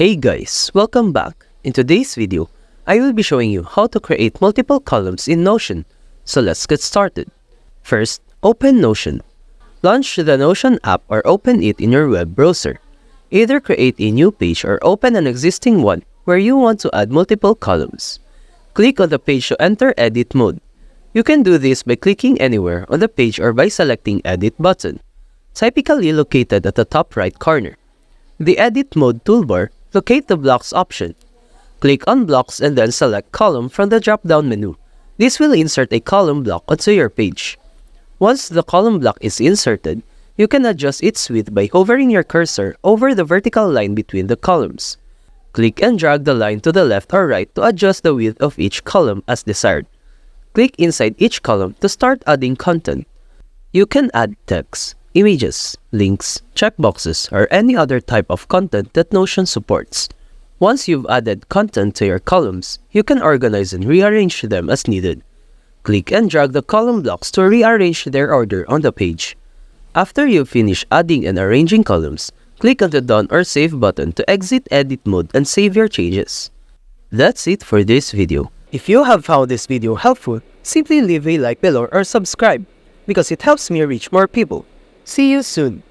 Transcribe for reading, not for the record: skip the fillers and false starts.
Hey guys, welcome back. In today's video, I will be showing you how to create multiple columns in Notion. So let's get started. First, open Notion. Launch the Notion app or open it in your web browser. Either create a new page or open an existing one where you want to add multiple columns. Click on the page to enter edit mode. You can do this by clicking anywhere on the page or by selecting edit button, typically located at the top right corner. The edit mode toolbar, locate the blocks option. Click on blocks and then select column from the drop-down menu. This will insert a column block onto your page. Once the column block is inserted, you can adjust its width by hovering your cursor over the vertical line between the columns. Click and drag the line to the left or right to adjust the width of each column as desired. Click inside each column to start adding content. You can add text, images, links, checkboxes, or any other type of content that Notion supports. Once you've added content to your columns, you can organize and rearrange them as needed. Click and drag the column blocks to rearrange their order on the page. After you finish adding and arranging columns, click on the Done or Save button to exit edit mode and save your changes. That's it for this video. If you have found this video helpful, simply leave a like below or subscribe because it helps me reach more people. See you soon!